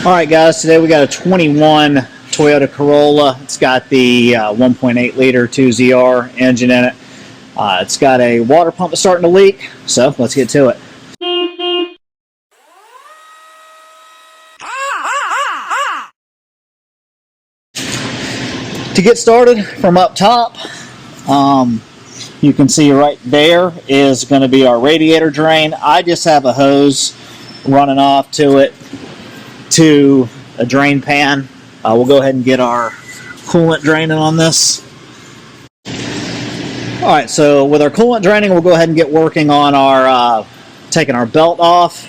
Alright guys, today we got a 21 Toyota Corolla. It's got the 1.8 liter 2ZR engine in it. It's got a water pump that's starting to leak, so let's get to it. To get started from up top, you can see right there is going to be our radiator drain. I just have a hose running off to it to a drain pan. We'll go ahead and get our coolant draining on this. Alright, so with our coolant draining, we'll go ahead and get working on our taking our belt off.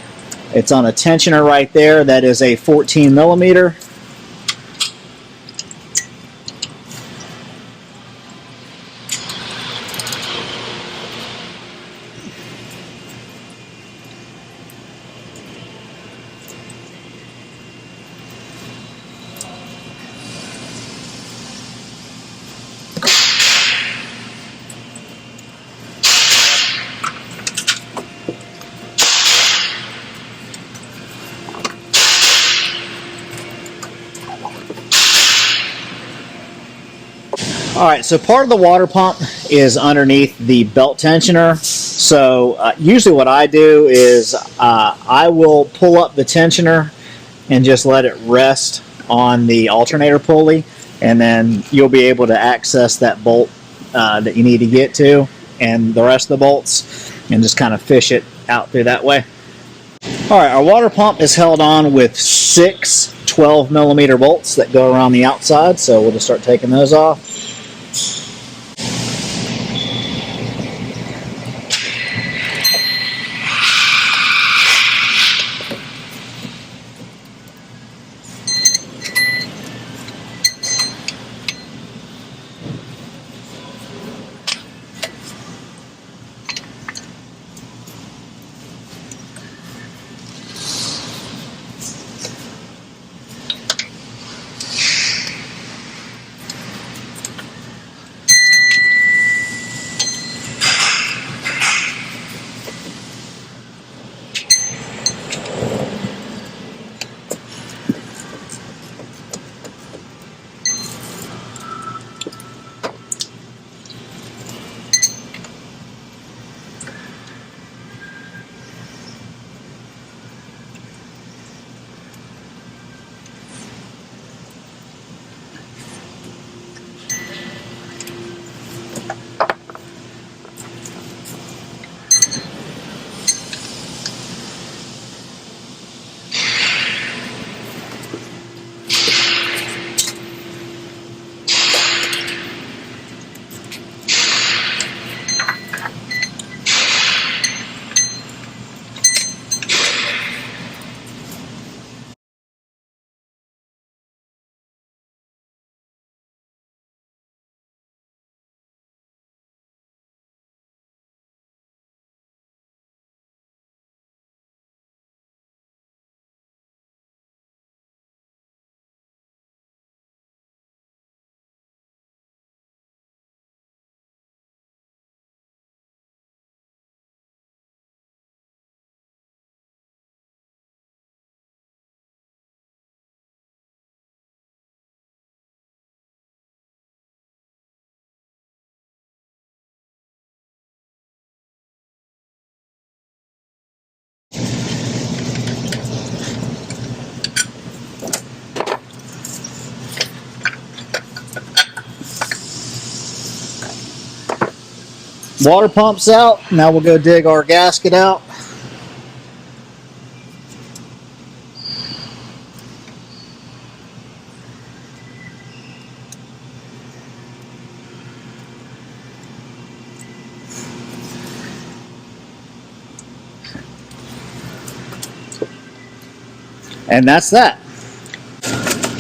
It's on a tensioner right there. That is a 14 millimeter. Alright, so part of the water pump is underneath the belt tensioner. So usually what I do is I will pull up the tensioner and just let it rest on the alternator pulley, and then you'll be able to access that bolt that you need to get to and the rest of the bolts, and just kind of fish it out through that way. Alright, our water pump is held on with 6 12 millimeter bolts that go around the outside, so we'll just start taking those off. Water pump's out. Now we'll go dig our gasket out. And that's that.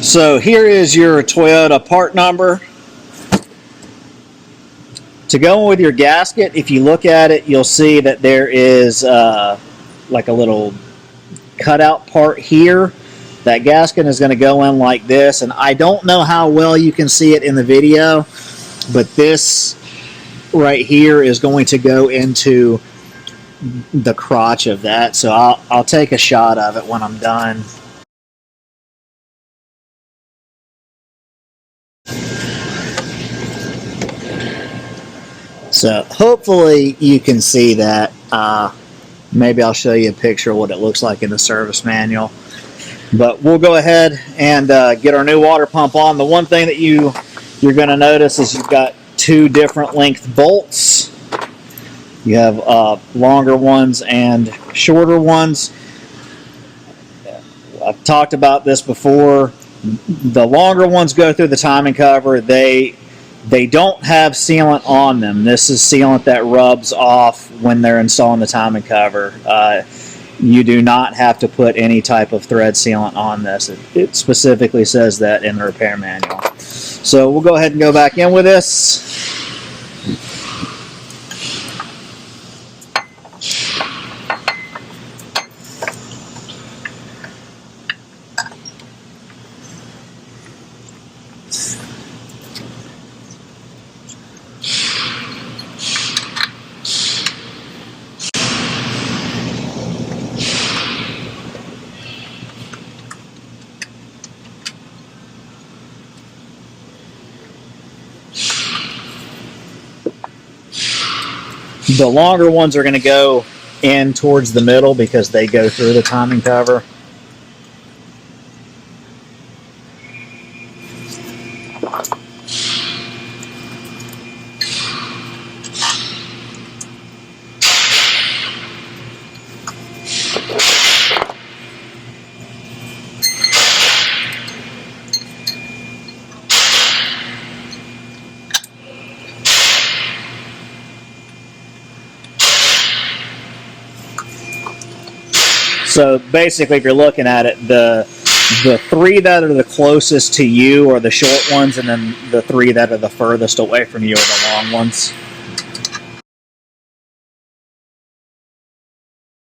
So here is your Toyota part number. To go with your gasket, if you look at it, you'll see that there is like a little cutout part here. That gasket is going to go in like this, and I don't know how well you can see it in the video, but this right here is going to go into the crotch of that. So I'll take a shot of it when I'm done. So hopefully you can see that. Maybe I'll show you a picture of what it looks like in the service manual. But we'll go ahead and get our new water pump on. The one thing that you're going to notice is you've got two different length bolts. You have longer ones and shorter ones. I've talked about this before. The longer ones go through the timing cover. They don't have sealant on them. This is sealant that rubs off when they're installing the timing cover. You do not have to put any type of thread sealant on this. It specifically says that in the repair manual. So we'll go ahead and go back in with this. The longer ones are going to go in towards the middle because they go through the timing cover. So basically, if you're looking at it, the three that are the closest to you are the short ones, and then the three that are the furthest away from you are the long ones.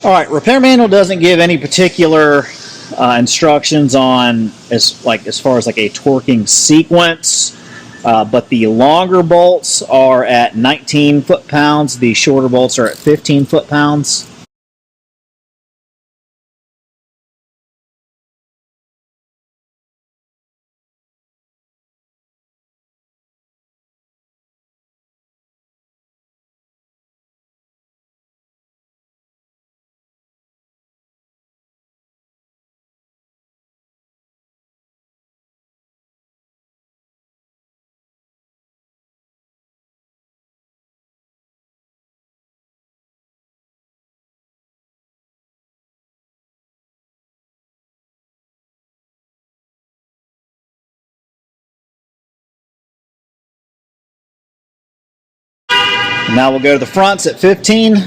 All right, repair manual doesn't give any particular instructions on as far as like a torquing sequence, but the longer bolts are at 19 foot-pounds. The shorter bolts are at 15 foot-pounds. Now we'll go to the fronts at 15.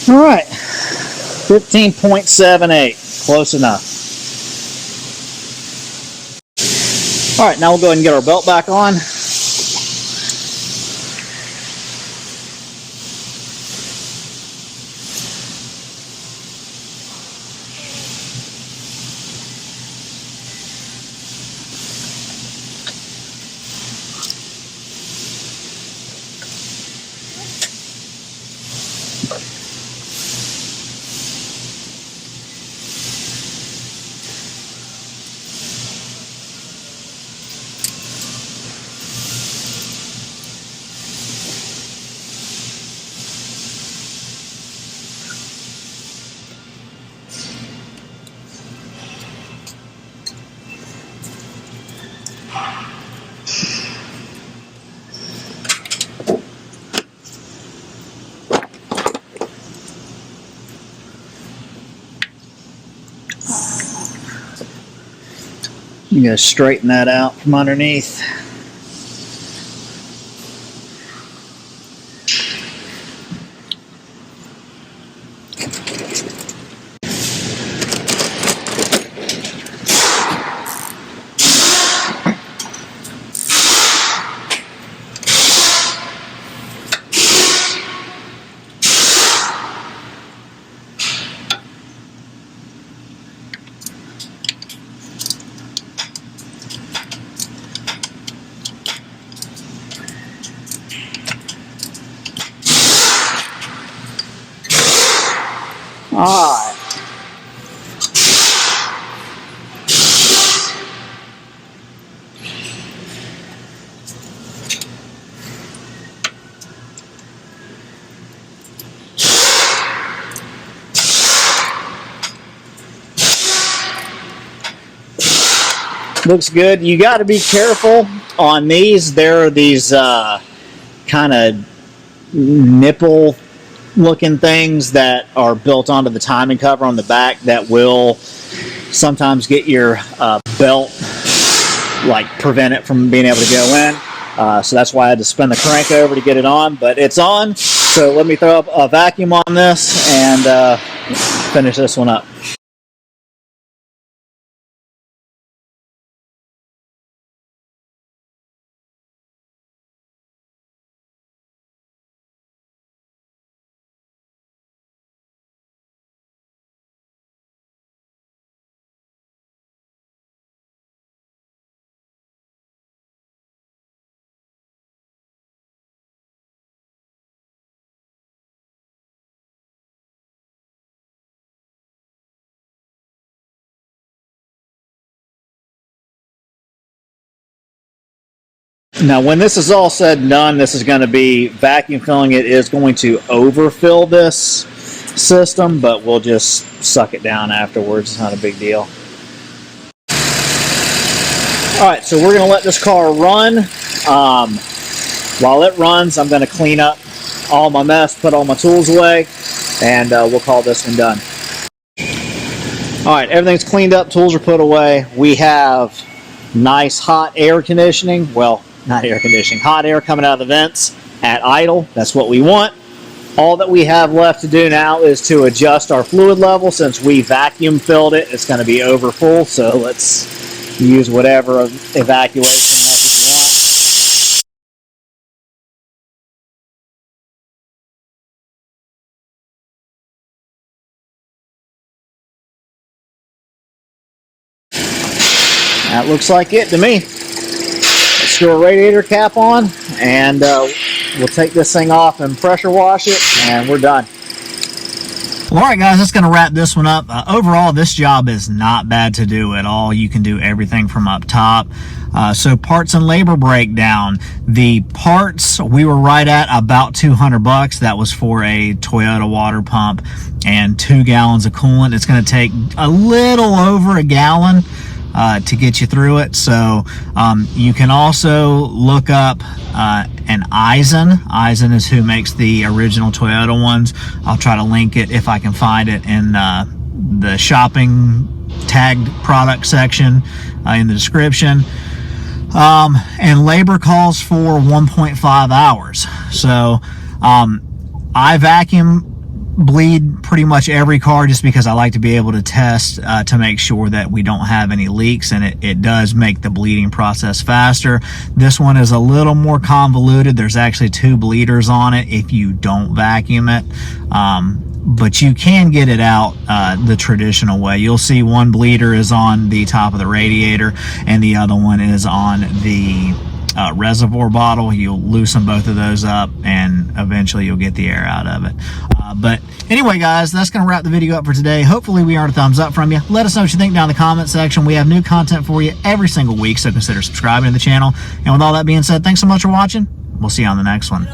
All right, 15.78, close enough. All right, now we'll go ahead and get our belt back on. I'm going to straighten that out from underneath. All right. Looks good. You got to be careful on these. There are these kind of nipple looking things that are built onto the timing cover on the back that will sometimes get your belt, like prevent it from being able to go in. So that's why I had to spin the crank over to get it on, but it's on. So let me throw up a vacuum on this and finish this one up. Now, when this is all said and done, this is going to be vacuum filling. It is going to overfill this system, but we'll just suck it down afterwards. It's not a big deal. All right, so we're going to let this car run. While it runs, I'm going to clean up all my mess, put all my tools away, and we'll call this one done. All right, everything's cleaned up, tools are put away. We have nice hot air conditioning. Well, not air conditioning, hot air coming out of the vents at idle. That's what we want. All that we have left to do now is to adjust our fluid level. Since we vacuum filled it, it's going to be over full, so let's use whatever evacuation method you want. That looks like it to me. Let's do a radiator cap on, and we'll take this thing off and pressure wash it, and we're done. All right, guys, that's going to wrap this one up. Overall, this job is not bad to do at all. You can do everything from up top. So parts and labor breakdown. The parts, we were right at about $200. That was for a Toyota water pump and 2 gallons of coolant. It's going to take a little over a gallon to get you through it. So you can also look up an Eisen. Eisen is who makes the original Toyota ones. I'll try to link it if I can find it in the shopping tagged product section in the description. And labor calls for 1.5 hours. So I vacuum bleed pretty much every car just because I like to be able to test to make sure that we don't have any leaks, and it does make the bleeding process faster. This one is a little more convoluted. There's actually 2 bleeders on it if you don't vacuum it, but you can get it out the traditional way. You'll see one bleeder is on the top of the radiator and the other one is on the reservoir bottle. You'll loosen both of those up and eventually you'll get the air out of it. But anyway, guys, that's going to wrap the video up for today. Hopefully we earned a thumbs up from you. Let us know what you think down in the comment section. We have new content for you every single week, so consider subscribing to the channel. And with all that being said, thanks so much for watching. We'll see you on the next one.